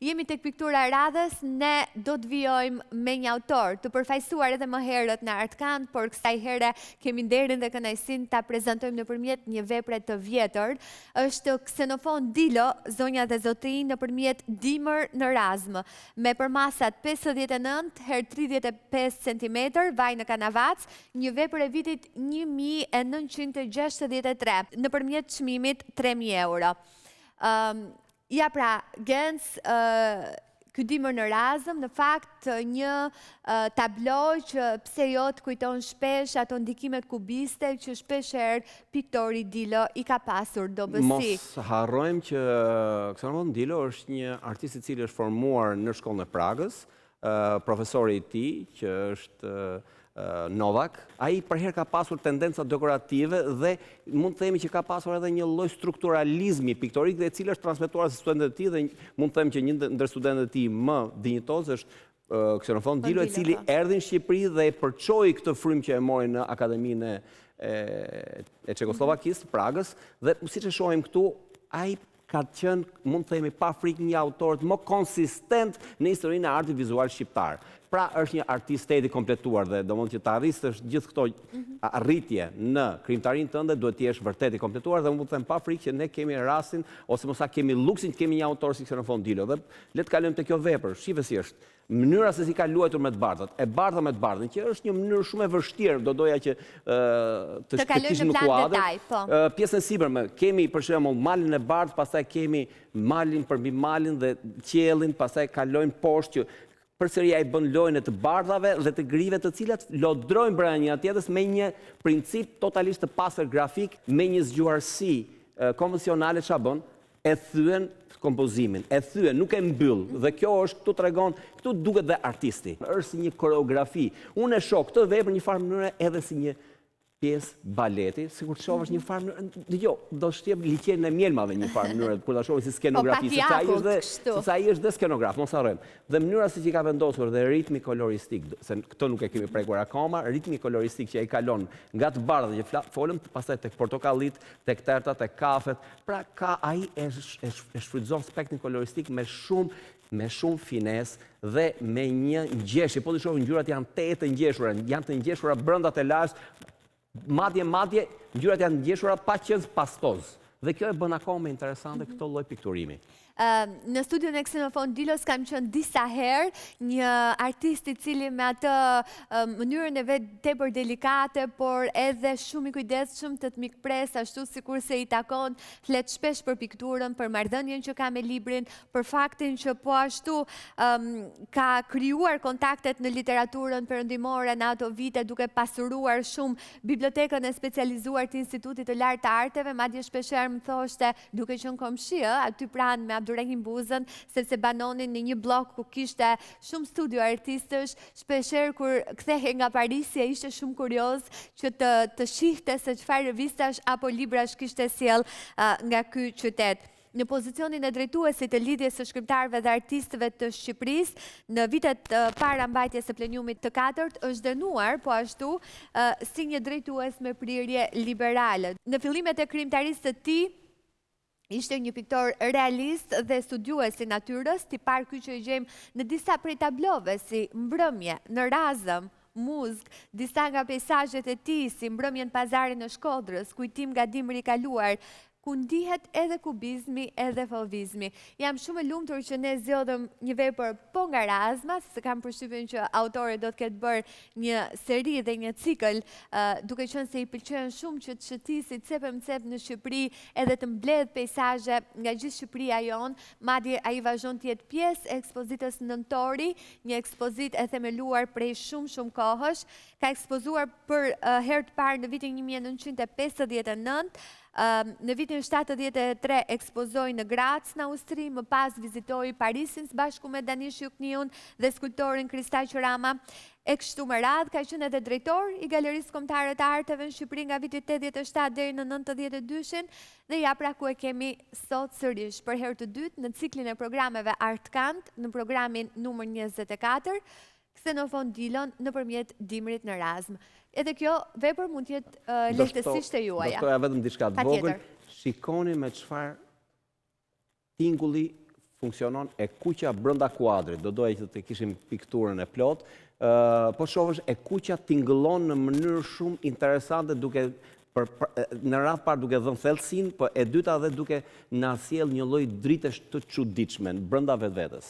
Jemi tek piktura e radhës, ne do të vijojmë me një autor, të përfaqësuar edhe më herët në Artkant, por kësaj here kemi nderin dhe kënaqësinë ta prezantojmë nëpërmjet një vepre të vjetër. Është Ksenofon Dilo, zonja dhe zotërinj, nëpërmjet Dimër në Razm, me përmasat 59 x 35 cm, vaj në Kanavac, një vepër e vitit 1963, nëpërmjet çmimit 3.000 euro. Ja pra, Gens, ky Dimër në Razm, në fakt një tablo që pse jo të kujton shpesh ato ndikimet kubiste që shpesh herë piktori Dilo i ka pasur dobësi. Mos harrojmë që Ksenofon Dilo është një artist i cili është formuar në shkollën e Pragës, profesori i tij që është Novak, ai për herë ka pasur tendenca dekorative dhe mund të themi që ka pasur edhe një lloj strukturalizmi piktorik dhe e cila është transmetuar si studentët e tij dhe mund të them që një ndër studentët e tij më dinjitoz është Ksenofon Dilo, i cili erdhi në Shqipëri dhe e përçoi këtë frymë që e mori në Akademinë e Çekosllovakisë, Pragës, dhe siç e shohim këtu, ai ka qenë, mund të themi pa frikë, një autor më konsistent në historinë e artit vizual shqiptar. Pra është një artisteti kompletuar dhe do mund që të arritësh gjithë këto arritje në krijimtarinë tënde, duhet të jesh vërtet i kompletuar dhe mund të them pa frikë që ne kemi rastin ose mos sa kemi luksin që kemi një autor si Ksenofon Dilo. Dhe le të kalojmë te kjo vepër. Shive si është. Mënyra se si ka luajtur me të bardhat, e bardha me të bardhën, që është një mënyrë shumë e vështirë, do doja që të kishim në kuadër. Pjesën e sipërme kemi për shembull malin e bardhë, pastaj kemi malin përmbi malin dhe qiellin, pastaj kalojnë poshtë që përsëri ai bën lojën e të bardhave dhe të grive, të cilat lodrojnë brenda një tjetrës me një princip totalisht të pastër grafik, me një zgjuarsi konvencionale. Çfarë bën? E thyen kompozimin, e thyen, nuk e mbyll. Dhe kjo është, këtu tregon, këtu duket dhe artisti. Është si një koreografi. Unë e shoh këtë vepër një farë mënyre edhe si një pjesë baleti, sikur të shohësh një farë mënyrë, dëgjoj, do shtyp liçenin e mjelmave një farë mënyrë kur ta shohësh si skenografi, sepse ai është dhe skenograf, mos harrojmë. Dhe mënyra si që ka vendosur dhe ritmi koloristik, se këtë nuk e kemi prekur akoma, ritmi koloristik që ai kalon nga të bardhët që folëm, pastaj tek portokallit, tek tertat, tek kafet, pra ka ai e shfrytëzon spektrin koloristik me shumë fines dhe me një ngjeshje. Po të shohim ngjyrat janë të ngjeshura brenda të lashtë. Madje ngjyrat janë ngjeshura pa qenë pastoz. Dhe kjo e bën akoma interesante këtë lloj pikturimi. Në studion e Ksenofon Dilos kam qenë disa herë, një artist i cili me atë mënyrën e vet tepër delikate, por edhe shumë i kujdesshëm, të të mikpres, ashtu sikur se i takon, flet shpesh për pikturën, për marrëdhënien që ka me librin, për faktin që po ashtu ka krijuar kontaktet në literaturën perëndimore në ato vite, duke pasuruar shumë bibliotekën e specializuar të Institutit të Lartë të Arteve, madje shpeshherë më thoshte, duke qenë komshi, aty pranë me Abdurrahim Buzën, sepse banonin në një blok ku kishte shumë studio artistësh, shpeshherë kur kthehej nga Parisi ishte shumë kurioz që të shihte se çfarë revistash apo librash kishte sjell nga ky qytet. Në pozicionin e drejtuesit të lidhjes së shkrimtarëve dhe artistëve të Shqipërisë, në vitet para mbajtjes së plenumit të 4, është dënuar po ashtu si një drejtues me prirje liberale. Në fillimet e krijimtarisë të tij, ishte një piktor realist dhe studiues i natyrës, tipar ky që i gjejmë në disa prej tablove si Mbrëmje në Razëm, Muzg, disa nga peizazhet e tij si Mbrëmje në pazarin e Shkodrës, Kujtim nga dimri i kaluar, ku ndihet edhe kubizmi edhe fauvizmi. Jam shumë e lumtur që ne zgjodhëm një vepër po nga Razma, se kam përshtypjen që autori do të ketë bërë një seri dhe një cikël, duke qenë se i pëlqen shumë që të shëtisit cep e mcep në Shqipëri edhe të mbledh peizazhe nga gjithë Shqipëria jon, madje ai vazhdon të jetë pjesë e ekspozitës Nëntori, një ekspozitë e themeluar prej shumë kohësh, ka ekspozuar për herë të parë në vitin 1959. Në vitin 73 ekspozoi në Graz në Austri, më pas vizitoi Parisin së bashku me Danish Jukniun dhe skulptorin Kristaq Rama. E kështu me radhë ka qenë edhe drejtor i Galerisë Kombëtare të Arteve në Shqipëri nga viti 87 deri në 92 dhe ja pra ku e kemi sot sërish për herë të dytë në ciklin e programeve Artkant në programin numër 24. Ksenofon Dilon nëpërmjet Dimrit në Razm. Edhe kjo vepër mund të jetë lehtësisht e juaja. Do shtoja vetëm diçka të vogël. Shikoni me çfarë tingulli funksionon e kuqja brenda kuadrit, do doja që të kishim pikturën e plot, po shohësh e kuqja tingëllon në mënyrë shumë interesante duke në radhë parë duke dhënë thellësinë, po e dyta edhe duke na sjell një lloj dritesh të çuditshme brenda vetvetes.